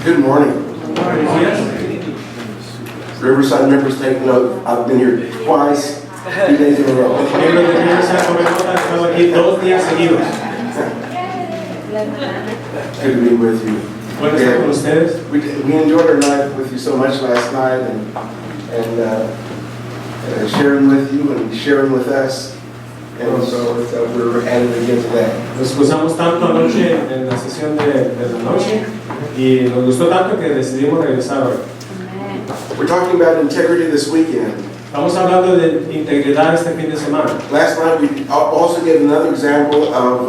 Good morning. Riverside members take note. I've been here twice, 2 days in a row. Good to be with you. We enjoyed our night with you so much last night, and sharing with you and sharing with us. And so we're at it again today. Nos gozamos tanto anoche en la sesión de la noche y nos gustó tanto que decidimos regresar hoy. We're talking about integrity this weekend. Estamos hablando de integridad este fin de semana. Last night we also gave another example of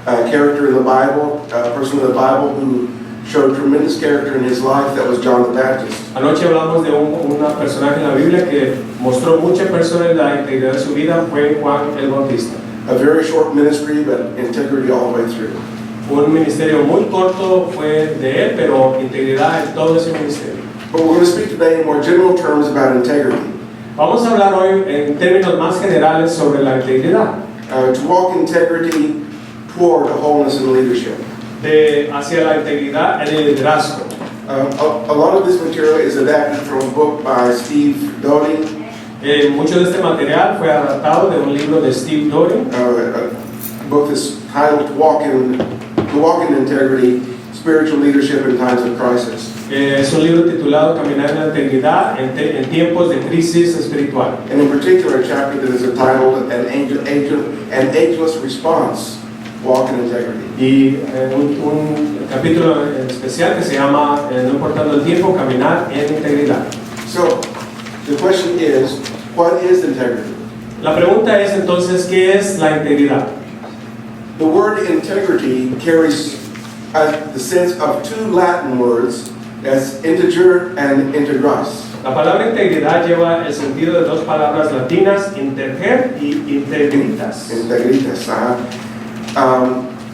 a character in the Bible, a person in the Bible who showed tremendous character in his life. That was John the Baptist. Anoche hablamos de un personaje en la Biblia que mostró mucha personalidad e integridad de su vida, fue Juan el Bautista. A very short ministry, but integrity all the way through. Un ministerio muy corto fue de él, pero integridad en todo ese ministerio. But we're going to speak today in more general terms about integrity. Vamos a hablar hoy en términos más generales sobre la integridad. To walk integrity toward wholeness and leadership. Hacia la integridad en el liderazgo. A lot of this material is adapted from a book by Steve Doty. Mucho de este material fue adaptado de un libro de Steve Doty. A book is titled To Walk in Integrity, Spiritual Leadership in Times of Crisis. Es un libro titulado Caminar en la integridad en tiempos de crisis espiritual. And in particular, a chapter that is entitled An Ageless Response, Walk in Integrity. Y un capítulo especial que se llama No importando el tiempo, Caminar en integridad. So, the question is, what is integrity? La pregunta es entonces, ¿qué es la integridad? The word integrity carries the sense of two Latin words as integer and integras. La palabra integridad lleva el sentido de dos palabras latinas, integer y integritas. Integritas,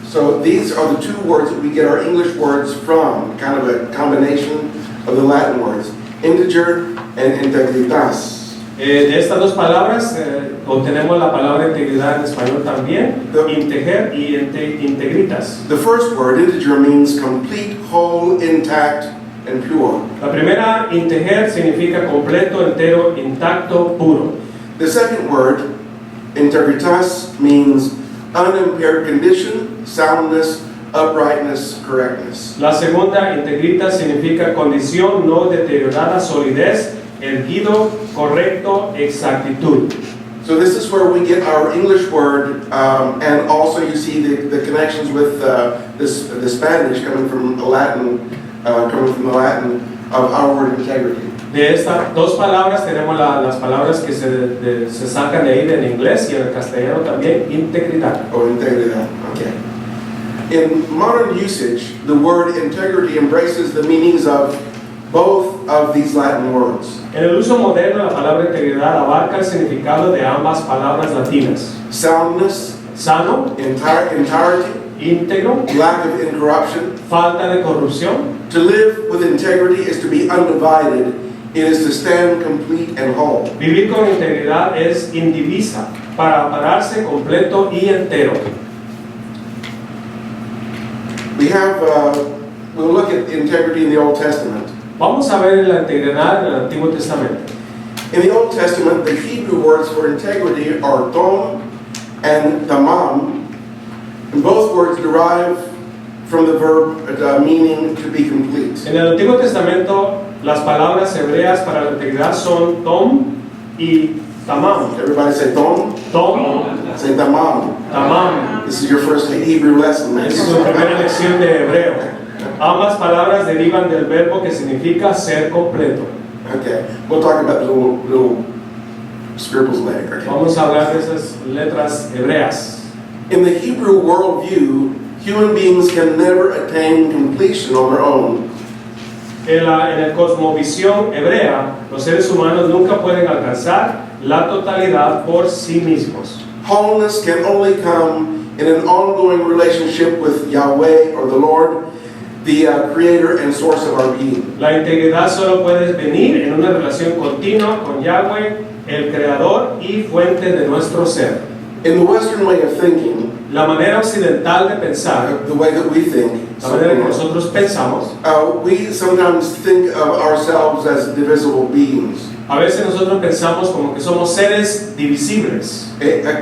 so these are the two words that we get our English words from, kind of a combination of the Latin words, integer and integritas. De estas dos palabras obtenemos la palabra integridad en español también, integer y integritas. The first word, integer, means complete, whole, intact, and pure. La primera, integer, significa completo, entero, intacto, puro. The second word, integritas, means unimpaired condition, soundness, uprightness, correctness. La segunda, integritas, significa condición no deteriorada, solidez, erguido, correcto, exactitud. So this is where we get our English word, and also you see the connections with the Spanish coming from the Latin of our word integrity. De estas dos palabras tenemos las palabras que se sacan de ahí en inglés y en el castellano también, integridad. Oh, integridad, okay. In modern usage, the word integrity embraces the meanings of both of these Latin words. En el uso moderno, la palabra integridad abarca el significado de ambas palabras latinas. Soundness, sano, entirety, íntegro, lack of incorruption. Falta de corrupción. To live with integrity is to be undivided. It is to stand complete and whole. Vivir con integridad es indivisa, para pararse completo y entero. We'll look at integrity in the Old Testament. Vamos a ver la integridad en el Antiguo Testamento. In the Old Testament, the Hebrew words for integrity are tom and tamam, and both words derive from the verb meaning to be complete. En el Antiguo Testamento, las palabras hebreas para la integridad son tom y tamam. Everybody say tom. Tom. Say tamam. Tamam. This is your first Hebrew lesson. Es su primera lección de hebreo. Ambas palabras derivan del verbo que significa ser completo. Okay, we'll talk about the little scribbles later. Okay? Vamos a hablar de esas letras hebreas. In the Hebrew worldview, human beings can never attain completion on their own. En el cosmovisión hebrea, los seres humanos nunca pueden alcanzar la totalidad por sí mismos. Wholeness can only come in an ongoing relationship with Yahweh or the Lord, the creator and source of our being. La integridad solo puede venir en una relación continua con Yahweh, el creador y fuente de nuestro ser. In the Western way of thinking, La manera occidental de pensar, the way that we think, la manera que nosotros pensamos, we sometimes think of ourselves as divisible beings, a veces nosotros pensamos como que somos seres divisibles,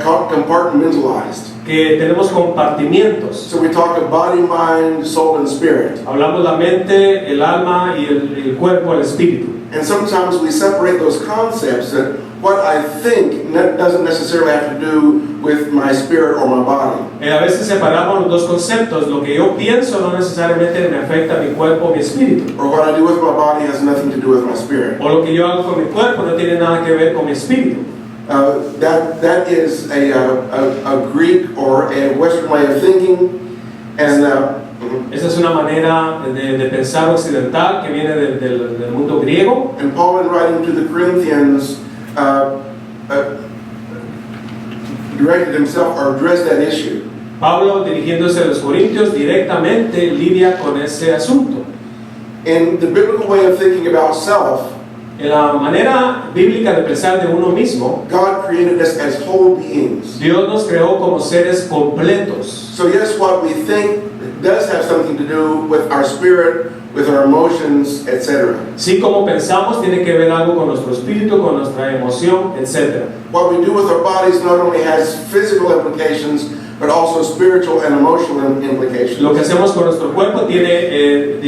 compartmentalized. que tenemos compartimientos. So we talk of body, mind, soul, and spirit. Hablamos la mente, el alma y el cuerpo, el espíritu. And sometimes we separate those concepts that what I think doesn't necessarily have to do with my spirit or my body. A veces separamos los dos conceptos. Lo que yo pienso no necesariamente me afecta a mi cuerpo o mi espíritu. Or what I do with my body has nothing to do with my spirit. O lo que yo hago con mi cuerpo no tiene nada que ver con mi espíritu. That is a Greek or a Western way of thinking, and esa es una manera de pensar occidental que viene del mundo griego. And Paul, in writing to the Corinthians, directed himself or addressed that issue. Pablo, dirigiéndose a los corintios, directamente lidia con ese asunto. In the biblical way of thinking about self, en la manera bíblica de pensar de uno mismo, God created us as whole beings. Dios nos creó como seres completos. So yes, what we think does have something to do with our spirit, with our emotions, etc. Sí, como pensamos tiene que ver algo con nuestro espíritu, con nuestra emoción, etc. What we do with our bodies not only has physical implications, but also spiritual and emotional implications. Lo que hacemos con nuestro cuerpo tiene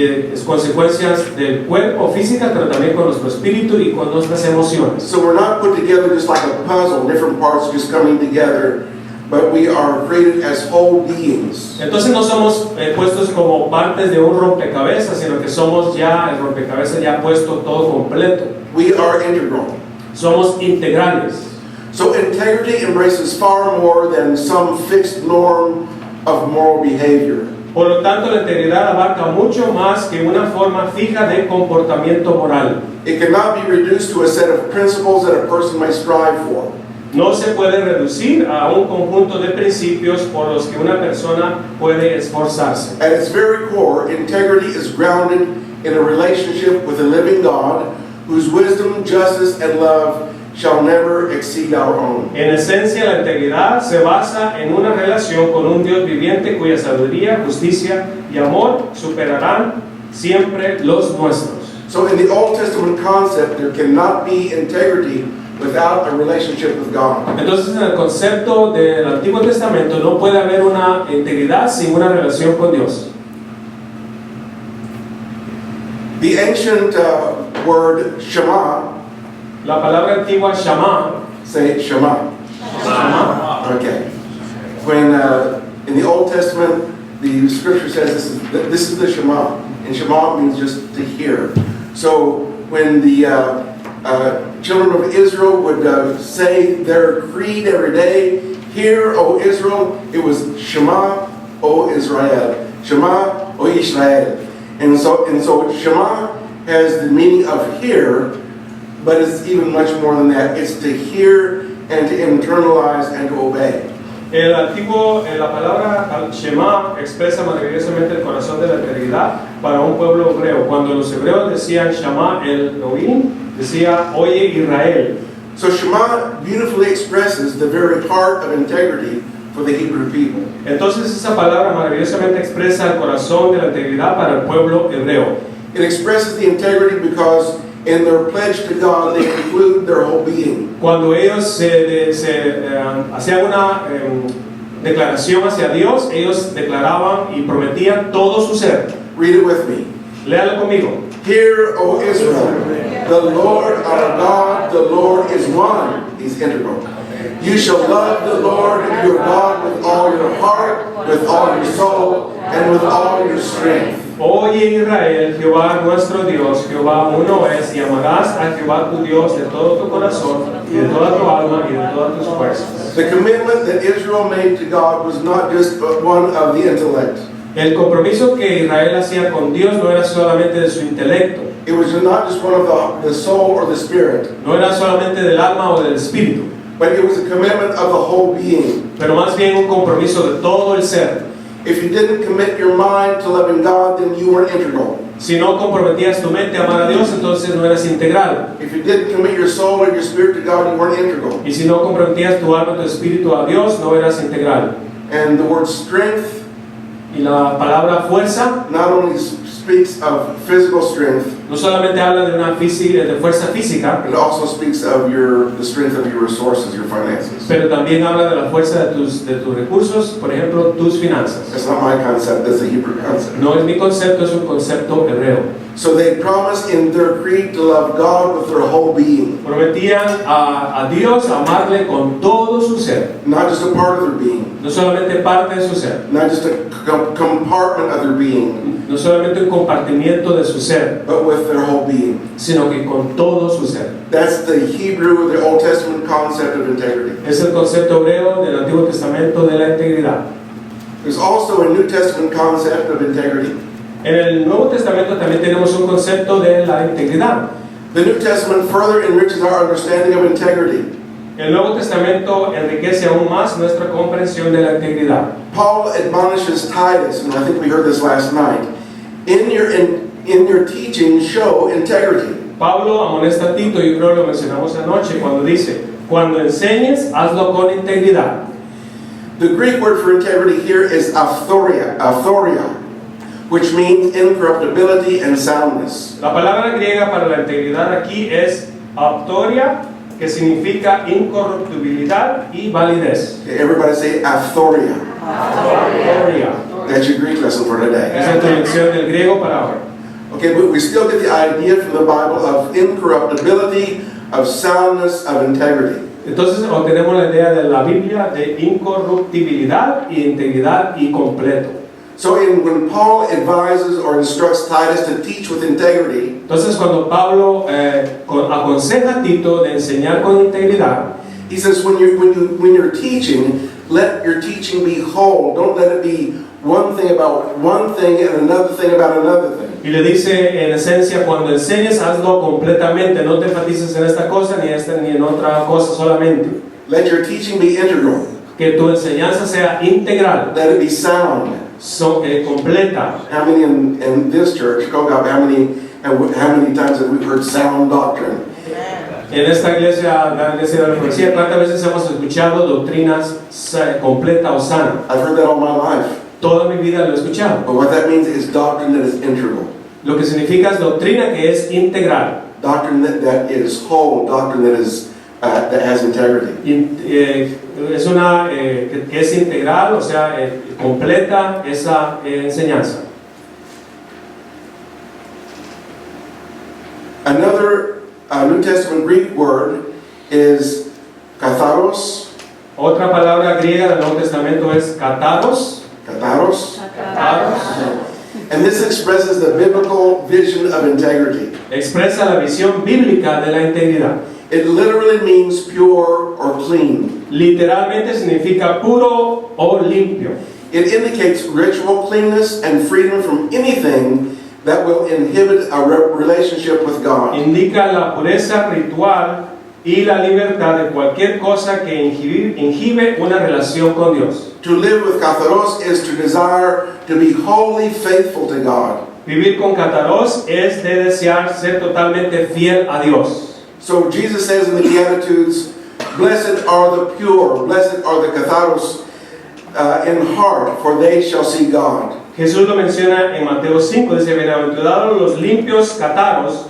consecuencias del cuerpo física, pero también con nuestro espíritu y con nuestras emociones. So we're not put together just like a puzzle, different parts just coming together, but we are created as whole beings. Entonces no somos puestos como partes de un rompecabezas, sino que somos ya el rompecabezas ya puesto todo completo. We are integral. Somos integrales. So integrity embraces far more than some fixed norm of moral behavior. Por lo tanto, la integridad abarca mucho más que una forma fija de comportamiento moral. It cannot be reduced to a set of principles that a person may strive for. No se puede reducir a un conjunto de principios por los que una persona puede esforzarse. At its very core, integrity is grounded in a relationship with a living God whose wisdom, justice, and love shall never exceed our own. En esencia, la integridad se basa en una relación con un Dios viviente cuya sabiduría, justicia y amor superarán siempre los nuestros. So in the Old Testament concept, there cannot be integrity without a relationship with God. Entonces, en el concepto del Antiguo Testamento no puede haber una integridad sin una relación con Dios. The ancient word Shema, La palabra antigua Shama, say Shema. Shama. Okay. When in the Old Testament, the scripture says this is the Shema, and Shema means just to hear. So when the children of Israel would say their creed every day, "Hear, O Israel," it was Shema, O Israel. Shema, O Israel. And so Shema has the meaning of hear, but it's even much more than that. It's to hear and to internalize and to obey. La palabra Shema expresa maravillosamente el corazón de la integridad para un pueblo hebreo. Cuando los hebreos decían Shema el Elohim, decía Oye Israel. So Shema beautifully expresses the very heart of integrity for the Hebrew people. Entonces esa palabra maravillosamente expresa el corazón de la integridad para el pueblo hebreo. It expresses the integrity because in their pledge to God, they include their whole being. Cuando ellos hacían una declaración hacia Dios, ellos declaraban y prometían todo su ser. Read it with me. Léalo conmigo. Hear, O Israel, the Lord our God, the Lord is one. He's integral. You shall love the Lord your God with all your heart, with all your soul, and with all your strength. Oye Israel, Jehová nuestro Dios, Jehová uno es, y amarás a Jehová tu Dios de todo tu corazón, y de toda tu alma, y de todas tus fuerzas. The commitment that Israel made to God was not just one of the intellect. El compromiso que Israel hacía con Dios no era solamente de su intelecto. It was not just one of the soul or the spirit. No era solamente del alma o del espíritu. But it was a commitment of the whole being. Pero más bien un compromiso de todo el ser. If you didn't commit your mind to loving God, then you weren't integral. Si no comprometías tu mente a amar a Dios, entonces no eras integral. If you didn't commit your soul or your spirit to God, you weren't integral. Y si no comprometías tu alma, tu espíritu a Dios, no eras integral. And the word strength Y la palabra fuerza not only speaks of physical strength, no solamente habla de una de fuerza física, it also speaks of the strength of your resources, your finances. pero también habla de la fuerza de tus recursos, por ejemplo, tus finanzas. That's not my concept, that's a Hebrew concept. No es mi concepto, es un concepto hebreo. So they promised in their creed to love God with their whole being. Prometían a Dios amarle con todo su ser. Not just a part of their being. No solamente parte de su ser. Not just a compartment of their being. No solamente un compartimiento de su ser. But with their whole being. Sino que con todo su ser. That's the Hebrew, the Old Testament concept of integrity. Es el concepto hebreo del Antiguo Testamento de la integridad. There's also a New Testament concept of integrity. En el Nuevo Testamento también tenemos un concepto de la integridad. The New Testament further enriches our understanding of integrity. El Nuevo Testamento enriquece aún más nuestra comprensión de la integridad. Paul admonishes Titus, and I think we heard this last night, in your teaching show integrity. Pablo amonesta a Tito, y creo que lo mencionamos anoche, cuando dice, cuando enseñes, hazlo con integridad. The Greek word for integrity here is aphoria, which means incorruptibility and soundness. La palabra griega para la integridad aquí es aptoria, que significa incorruptibilidad y validez. Okay, everybody say aphoria. Aptoria. That's your Greek lesson for today. Esa es la lección del griego para ahora. Okay, but we still get the idea from the Bible of incorruptibility, of soundness, of integrity. Entonces obtenemos la idea de la Biblia de incorruptibilidad y integridad y completo. So when Paul advises or instructs Titus to teach with integrity, entonces cuando Pablo aconseja a Tito de enseñar con integridad, he says when you're teaching, let your teaching be whole. Don't let it be one thing about one thing and another thing about another thing. Y le dice en esencia, cuando enseñes, hazlo completamente, no te enfatices en esta cosa ni en otra cosa solamente. Let your teaching be integral. Que tu enseñanza sea integral. Let it be sound. Completa. How many in this church, COGOP, how many times have we heard sound doctrine? En esta iglesia, la iglesia de la Profecía, ¿cuántas veces hemos escuchado doctrinas completa o sana? I've heard that all my life. Toda mi vida lo he escuchado. But what that means is doctrine that is integral. Lo que significa es doctrina que es integral. Doctrine that is whole. Doctrine that has integrity. Es una que es integral, o sea, completa esa enseñanza. Another New Testament Greek word is katharos. Otra palabra griega del Nuevo Testamento es kataros. Kataros. Kataros. And this expresses the biblical vision of integrity. Expresa la visión bíblica de la integridad. It literally means pure or clean. Literalmente significa puro o limpio. It indicates ritual cleanness and freedom from anything that will inhibit a relationship with God. Indica la pureza ritual y la libertad de cualquier cosa que inhibe una relación con Dios. To live with katharos is to desire to be wholly faithful to God. Vivir con kataros es de desear ser totalmente fiel a Dios. So Jesus says in the Beatitudes, blessed are the pure, blessed are the katharos in heart, for they shall see God. Jesús lo menciona en Mateo 5, dice, bienaventurados los limpios kataros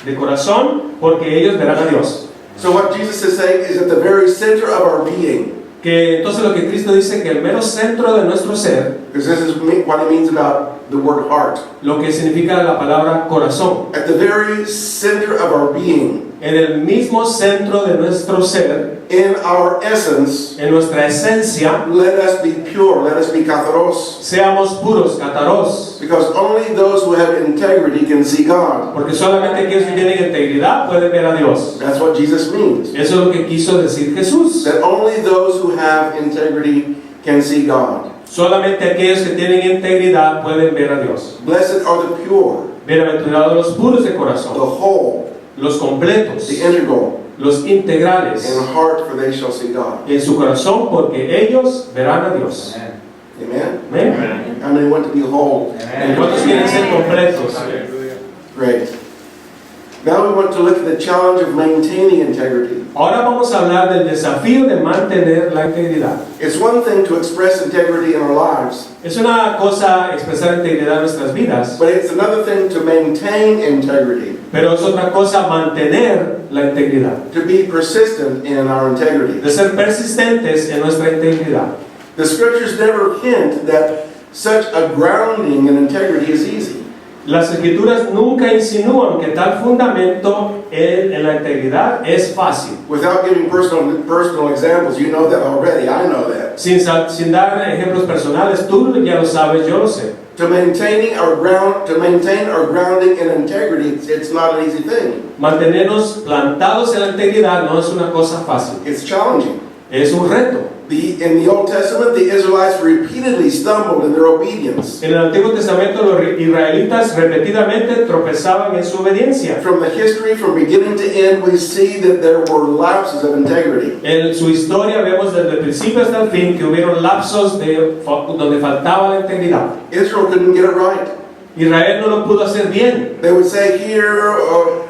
de corazón, porque ellos verán a Dios. So what Jesus is saying is at the very center of our being. Que entonces lo que Cristo dice que el mero centro de nuestro ser, because this is what he means about the word heart. Lo que significa la palabra corazón. At the very center of our being. En el mismo centro de nuestro ser, in our essence, en nuestra esencia, let us be pure, let us be katharos. Seamos puros, kataros. Because only those who have integrity can see God. Porque solamente aquellos que tienen integridad pueden ver a Dios. That's what Jesus means. Eso es lo que quiso decir Jesús. That only those who have integrity can see God. Solamente aquellos que tienen integridad pueden ver a Dios. Blessed are the pure. Bienaventurados los puros de corazón. The whole. Los completos. The integral. Los integrales. In heart, for they shall see God. En su corazón, porque ellos verán a Dios. Amen. Amen. How many want to be whole? ¿Cuántos quieren ser completos? Great. Now we want to look at the challenge of maintaining integrity. Ahora vamos a hablar del desafío de mantener la integridad. It's one thing to express integrity in our lives, Es una cosa expresar integridad en nuestras vidas, but it's another thing to maintain integrity, pero es otra cosa mantener la integridad, to be persistent in our integrity. de ser persistentes en nuestra integridad. The scriptures never hint that such a grounding in integrity is easy. Las escrituras nunca insinúan que tal fundamento en la integridad es fácil. Without giving personal examples, you know that already, I know that. Sin dar ejemplos personales, tú ya lo sabes, yo lo sé. To maintain our grounding in integrity, it's not an easy thing. Mantenernos plantados en la integridad no es una cosa fácil. It's challenging. Es un reto. In the Old Testament, the Israelites repeatedly stumbled in their obedience. En el Antiguo Testamento los israelitas repetidamente tropezaban en su obediencia. From the history, from beginning to end, we see that there were lapses of integrity. En su historia vemos desde el principio hasta el fin que hubieron lapsos donde faltaba la integridad. Israel couldn't get it right. Israel no lo pudo hacer bien. They would say, Hear, O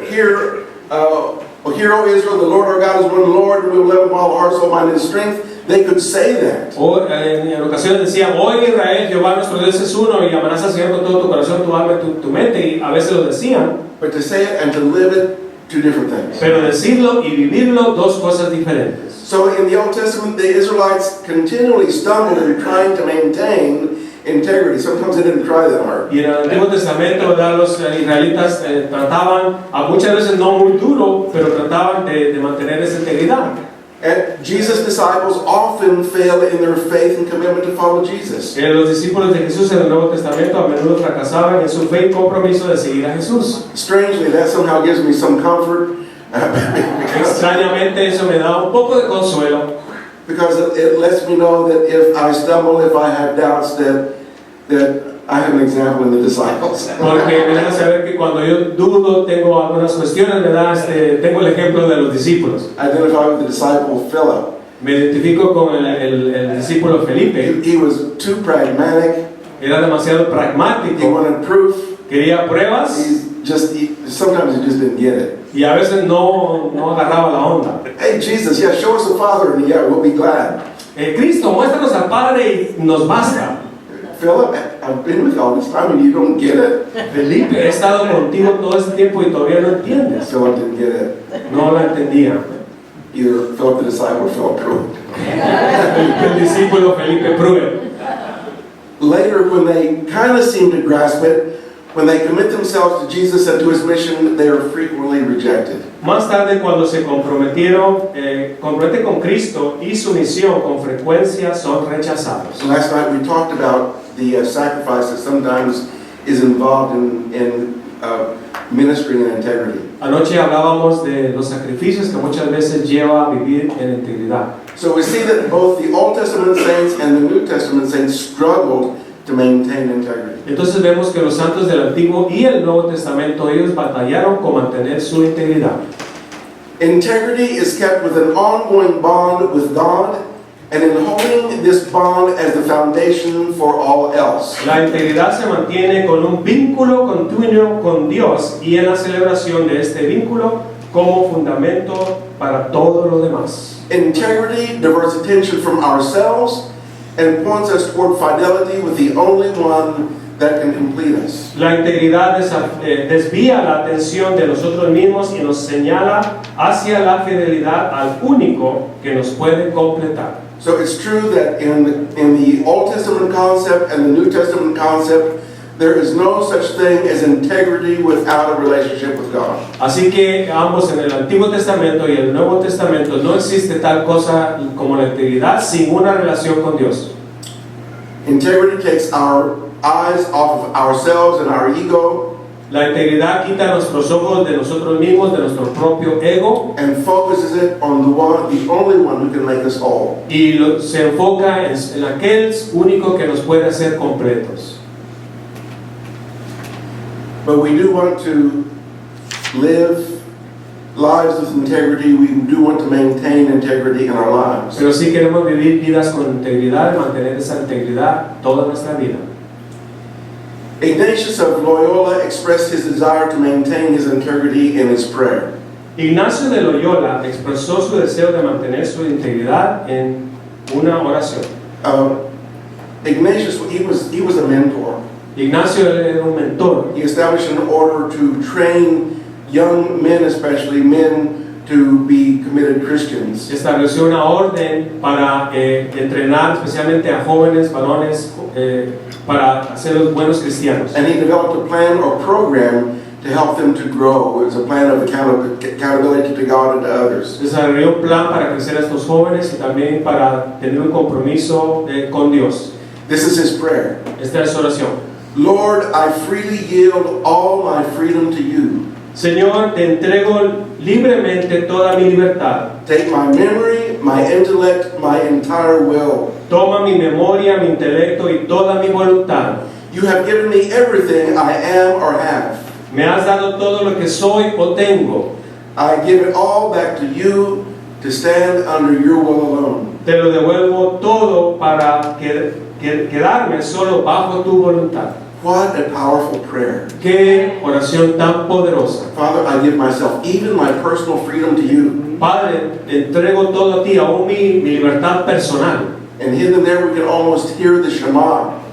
Israel, the Lord our God is one Lord, and we will love him with all our heart, soul, mind, and strength. They could say that. O en ocasiones decían, oye Israel, Jehová nuestro Dios es uno, y amarás al Señor con todo tu corazón, tu alma y tu mente, y a veces lo decían. But to say it and to live it, two different things. Pero decirlo y vivirlo, dos cosas diferentes. So in the Old Testament, the Israelites continually stumbled in trying to maintain integrity. Sometimes they didn't try that hard. Y en el Antiguo Testamento, ¿verdad? Los israelitas trataban, muchas veces no muy duro, pero trataban de mantener esa integridad. And Jesus' disciples often fail in their faith and commitment to follow Jesus. Los discípulos de Jesús en el Nuevo Testamento a menudo fracasaban en su fe y compromiso de seguir a Jesús. Strangely, that somehow gives me some comfort. Extrañamente eso me da un poco de consuelo. Because it lets me know that if I stumble, if I have doubts, that I have an example in the disciples. Porque me deja saber que cuando yo dudo, tengo algunas cuestiones, ¿verdad? Tengo el ejemplo de los discípulos. Identify with the disciple Philip. Me identifico con el discípulo Felipe. He was too pragmatic. Era demasiado pragmático. He wanted proof. Quería pruebas. Sometimes he just didn't get it. Y a veces no agarraba la onda. Hey Jesus, yeah, show us the Father, and yeah, we'll be glad. Cristo, muéstranos al Padre y nos basta. Philip, I've been with you all this time and you don't get it. Felipe, he estado contigo todo este tiempo y todavía no entiendes. Philip didn't get it. No la entendía. Either Philip the disciple or Philip Pruitt. El discípulo Felipe Pruitt. Later, when they kind of seem to grasp it, when they commit themselves to Jesus and to his mission, they are frequently rejected. Más tarde, cuando se comprometen con Cristo y su misión, con frecuencia son rechazados. Last night we talked about the sacrifice that sometimes is involved in ministry and integrity. Anoche hablábamos de los sacrificios que muchas veces lleva a vivir en integridad. So we see that both the Old Testament saints and the New Testament saints struggled to maintain integrity. Entonces vemos que los santos del Antiguo y el Nuevo Testamento, ellos batallaron con mantener su integridad. Integrity is kept with an ongoing bond with God, and in holding this bond as the foundation for all else. La integridad se mantiene con un vínculo continuo con Dios y en la celebración de este vínculo como fundamento para todo lo demás. Integrity diverts attention from ourselves and points us toward fidelity with the only one that can complete us. La integridad desvía la atención de nosotros mismos y nos señala hacia la fidelidad al único que nos puede completar. So it's true that in the Old Testament concept and the New Testament concept, there is no such thing as integrity without a relationship with God. Así que ambos en el Antiguo Testamento y el Nuevo Testamento no existe tal cosa como la integridad sin una relación con Dios. Integrity takes our eyes off of ourselves and our ego. La integridad quita nuestros ojos de nosotros mismos, de nuestro propio ego, and focuses it on the only one who can make us whole. Y se enfoca en aquel único que nos puede hacer completos. But we do want to live lives with integrity. We do want to maintain integrity in our lives. Pero sí queremos vivir vidas con integridad y mantener esa integridad toda nuestra vida. Ignatius of Loyola expressed his desire to maintain his integrity in his prayer. Ignacio de Loyola expresó su deseo de mantener su integridad en una oración. Ignatius, he was a mentor. Ignacio era un mentor. He established an order to train young men, especially men, to be committed Christians. Estableció una orden para entrenar especialmente a jóvenes varones para ser los buenos cristianos. And he developed a plan or program to help them to grow. It was a plan of accountability to God and to others. Desarrolló un plan para crecer a estos jóvenes y también para tener un compromiso con Dios. This is his prayer. Esta es su oración. Lord, I freely yield all my freedom to you. Señor, te entrego libremente toda mi libertad. Take my memory, my intellect, my entire will. Toma mi memoria, mi intelecto y toda mi voluntad. You have given me everything I am or have. Me has dado todo lo que soy o tengo. I give it all back to you to stand under your will alone. Te lo devuelvo todo para quedarme solo bajo tu voluntad. What a powerful prayer. Qué oración tan poderosa. Father, I give myself, even my personal freedom to you. Padre, te entrego todo a ti, aún mi libertad personal. And hidden there we can almost hear the Shema.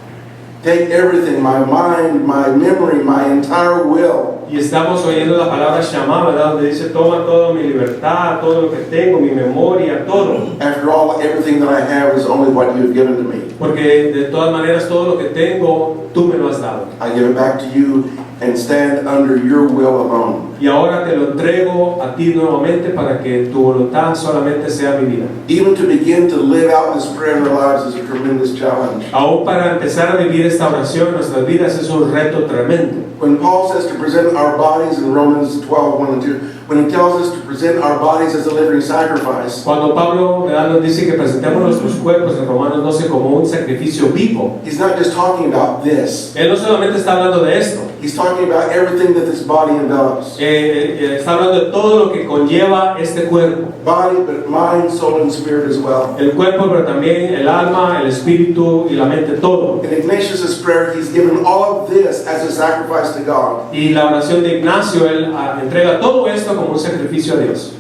Take everything, my mind, my memory, my entire will. Y estamos oyendo la palabra Shama, ¿verdad? Donde dice, toma toda mi libertad, todo lo que tengo, mi memoria, todo. After all, everything that I have is only what you have given to me. Porque de todas maneras todo lo que tengo, tú me lo has dado. I give it back to you and stand under your will alone. Y ahora te lo entrego a ti nuevamente para que tu voluntad solamente sea mi vida. Even to begin to live out this prayer in our lives is a tremendous challenge. Aún para empezar a vivir esta oración en nuestras vidas es un reto tremendo. When Paul says to present our bodies in Romans 12:1 and 2, when he tells us to present our bodies as a living sacrifice, Cuando Pablo nos dice que presentemos nuestros cuerpos en Romanos 12 como un sacrificio vivo, he's not just talking about this. él no solamente está hablando de esto, He's talking about everything that this body envelops. está hablando de todo lo que conlleva este cuerpo. Body, but mind, soul, and spirit as well. El cuerpo, pero también el alma, el espíritu y la mente, todo. In Ignatius' prayer, he's given all of this as a sacrifice to God. Y la oración de Ignacio, él entrega todo esto como un sacrificio a Dios.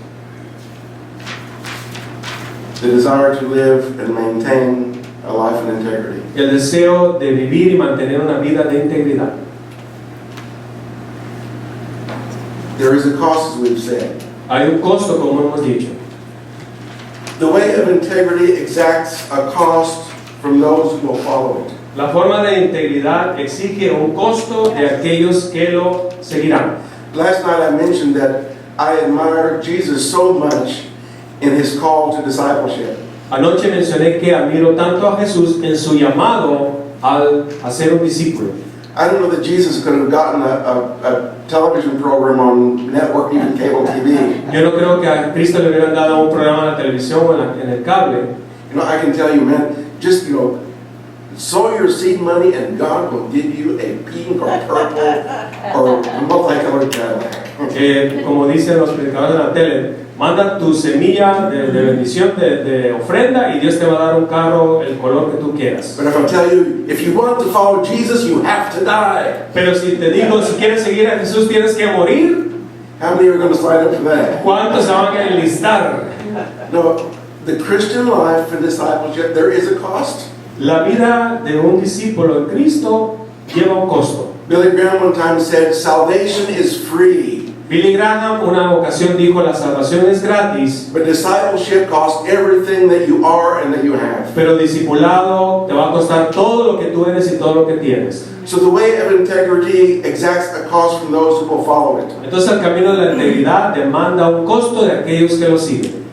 The desire to live and maintain a life in integrity. El deseo de vivir y mantener una vida de integridad. There is a cost, as we've said. Hay un costo, como hemos dicho. The way of integrity exacts a cost from those who will follow it. La forma de integridad exige un costo de aquellos que lo seguirán. Last night I mentioned that I admire Jesus so much in his call to discipleship. Anoche mencioné que admiro tanto a Jesús en su llamado a ser un discípulo. I don't know that Jesus could have gotten a television program on network, even cable TV. Yo no creo que a Cristo le hubieran dado un programa en la televisión o en el cable. You know, I can tell you, man, just, sow your seed money and God will give you a pink or purple or multicolored Cadillac. Como dicen los predicadores de la tele, manda tu semilla de bendición, de ofrenda, y Dios te va a dar un carro, el color que tú quieras. But if I tell you, if you want to follow Jesus, you have to die. Pero si te digo, si quieres seguir a Jesús, tienes que morir, How many are going to sign up for that? ¿cuántos se van a enlistar? No, the Christian life and discipleship, there is a cost. La vida de un discípulo en Cristo lleva un costo. Billy Graham one time said, salvation is free. Billy Graham una ocasión dijo, la salvación es gratis, But discipleship costs everything that you are and that you have. pero discipulado te va a costar todo lo que tú eres y todo lo que tienes. So the way of integrity exacts a cost from those who will follow it. Entonces el camino de la integridad demanda un costo de aquellos que lo siguen.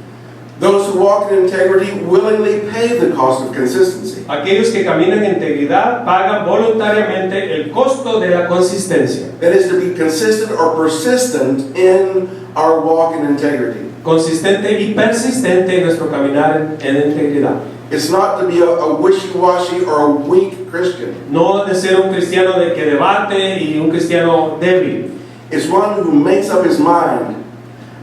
Those who walk in integrity willingly pay the cost of consistency. Aquellos que caminan en integridad pagan voluntariamente el costo de la consistencia. That is to be consistent or persistent in our walk in integrity. Consistente y persistente en nuestro caminar en integridad. It's not to be a wishy-washy or a weak Christian. No de ser un cristiano de que debate y un cristiano débil. It's one who makes up his mind.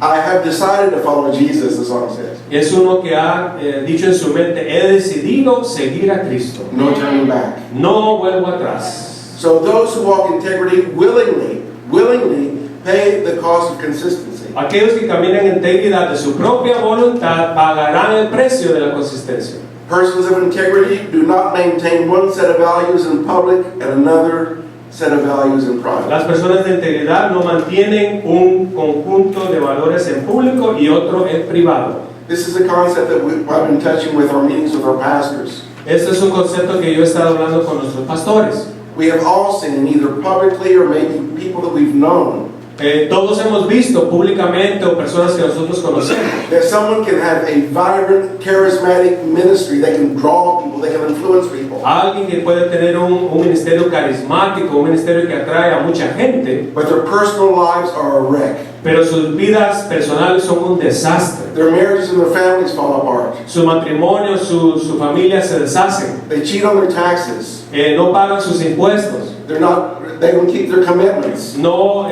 I have decided to follow Jesus, the song says. Es uno que ha dicho en su mente, he decidido seguir a Cristo. No turning back. No vuelvo atrás. So those who walk in integrity willingly pay the cost of consistency. Aquellos que caminan en integridad de su propia voluntad pagarán el precio de la consistencia. Persons of integrity do not maintain one set of values in public and another set of values in private. Las personas de integridad no mantienen un conjunto de valores en público y otro en privado. This is a concept that I've been touching with our meetings with our pastors. Este es un concepto que yo he estado hablando con nuestros pastores. We have all seen, either publicly or maybe people that we've known, Todos hemos visto públicamente o personas que nosotros conocemos that someone can have a vibrant, charismatic ministry that can draw people, that can influence people. alguien que puede tener un ministerio carismático, un ministerio que atrae a mucha gente, But their personal lives are a wreck. pero sus vidas personales son un desastre. Their marriages and their families fall apart. Su matrimonio, su familia se deshacen. They cheat on their taxes. No pagan sus impuestos. They don't keep their commitments. No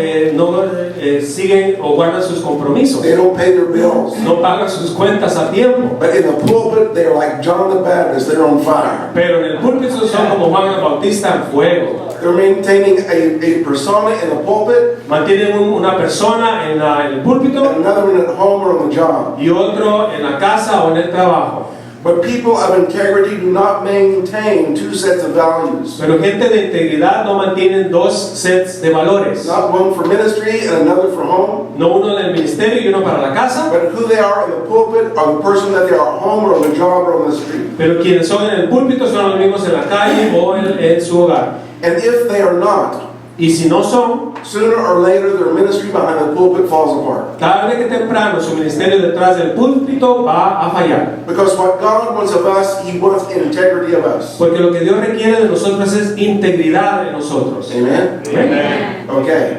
siguen o guardan sus compromisos. They don't pay their bills. No pagan sus cuentas a tiempo. But in the pulpit, they're like John the Baptist, they're on fire. Pero en el púlpito son como Juan el Bautista en fuego. They're maintaining a persona in the pulpit, Mantienen una persona en el púlpito and another one at home or on the job. y otro en la casa o en el trabajo. But people of integrity do not maintain two sets of values. Pero gente de integridad no mantienen dos sets de valores. Not one for ministry and another for home. No uno en el ministerio y uno para la casa. But who they are in the pulpit or the person that they are at home or on the job or on the street. Pero quienes son en el púlpito son los mismos en la calle o en su hogar. And if they are not, Y si no son, sooner or later their ministry behind the pulpit falls apart. tarde que temprano su ministerio detrás del púlpito va a fallar. Because what God wants of us, He wants integrity of us. Porque lo que Dios requiere de nosotros es integridad de nosotros. Amen? Amén. Okay.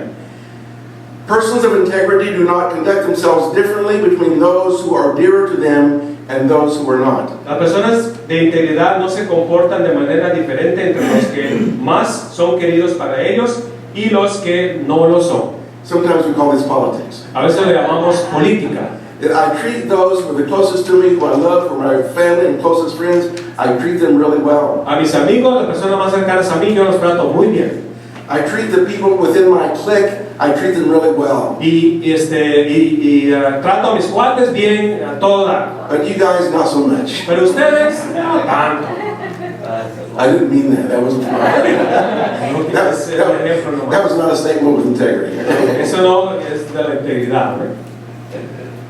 Persons of integrity do not conduct themselves differently between those who are dearer to them and those who are not. Las personas de integridad no se comportan de manera diferente entre los que más son queridos para ellos y los que no lo son. Sometimes we call this politics. A veces le llamamos política. That I treat those who are the closest to me, who I love, for my family and closest friends, I treat them really well. A mis amigos, las personas más cercanas a mí, yo los trato muy bien. I treat the people within my clique, I treat them really well. Trato a mis cuates bien a toda. But you guys, not so much. Pero ustedes, no tanto. I didn't mean that. That wasn't that was not a statement with integrity. Eso no es de la integridad, ¿no?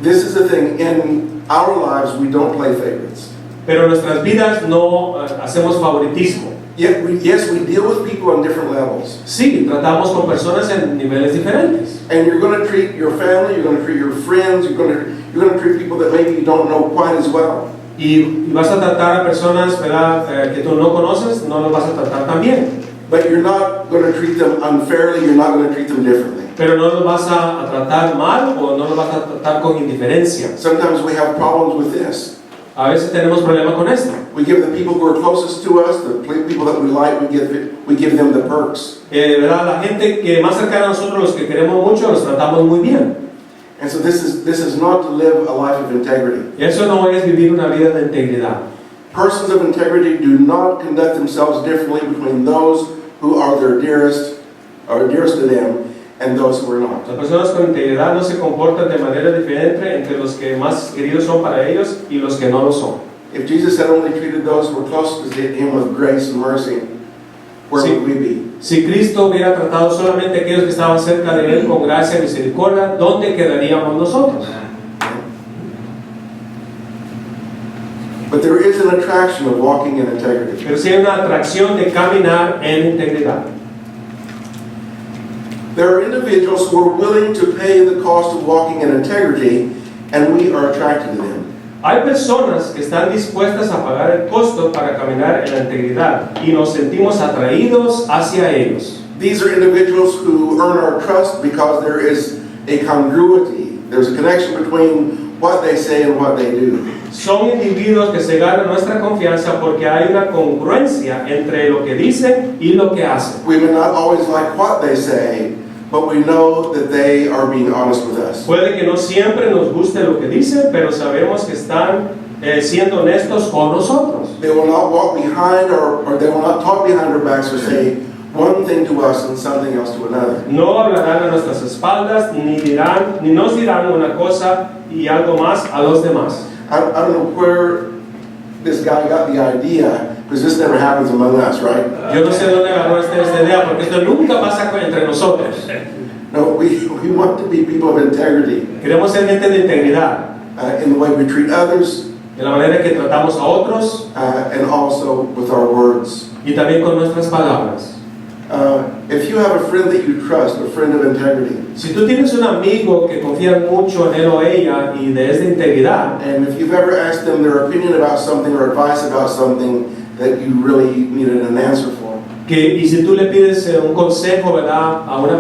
This is the thing. In our lives, we don't play favorites. Pero en nuestras vidas no hacemos favoritismo. Yet yes, we deal with people on different levels. Sí, tratamos con personas en niveles diferentes. And you're going to treat your family, you're going to treat your friends, you're going to treat people that maybe you don't know quite as well. Y vas a tratar a personas, ¿verdad?, que tú no conoces, no los vas a tratar tan bien. But you're not going to treat them unfairly, you're not going to treat them differently. Pero no los vas a tratar mal o no los vas a tratar con indiferencia. Sometimes we have problems with this. A veces tenemos problemas con esto. We give the people who are closest to us, the people that we like, we give them the perks. ¿Verdad? La gente que más cercana a nosotros, los que queremos mucho, los tratamos muy bien. And so this is not to live a life of integrity. Y eso no es vivir una vida de integridad. Persons of integrity do not conduct themselves differently between those who are their dearest to them and those who are not. Las personas con integridad no se comportan de manera diferente entre los que más queridos son para ellos y los que no lo son. If Jesus had only treated those who were closest to Him with grace and mercy, where would we be? Si Cristo hubiera tratado solamente a aquellos que estaban cerca de Él con gracia y misericordia, ¿dónde quedaríamos nosotros? But there is an attraction of walking in integrity. Pero sí hay una atracción de caminar en integridad. There are individuals who are willing to pay the cost of walking in integrity, and we are attracted to them. Hay personas que están dispuestas a pagar el costo para caminar en la integridad y nos sentimos atraídos hacia ellos. These are individuals who earn our trust because there is a congruity. There's a connection between what they say and what they do. Son individuos que se ganan nuestra confianza porque hay una congruencia entre lo que dicen y lo que hacen. We may not always like what they say, but we know that they are being honest with us. Puede que no siempre nos guste lo que dicen, pero sabemos que están siendo honestos con nosotros. They will not walk behind or they will not talk behind our backs or say, one thing to us and something else to another. No hablarán a nuestras espaldas, ni nos dirán una cosa y algo más a los demás. I don't know where this guy got the idea, because this never happens among us, right? Yo no sé dónde agarró esta idea, porque esto nunca pasa entre nosotros. No, we want to be people of integrity Queremos ser gente de integridad, in the way we treat others en la manera que tratamos a otros and also with our words. y también con nuestras palabras. If you have a friend that you trust, a friend of integrity, Si tú tienes un amigo que confía mucho en él o ella y es de integridad, and if you've ever asked them their opinion about something or advice about something that you really needed an answer for, y si tú le pides un consejo, ¿verdad?, a una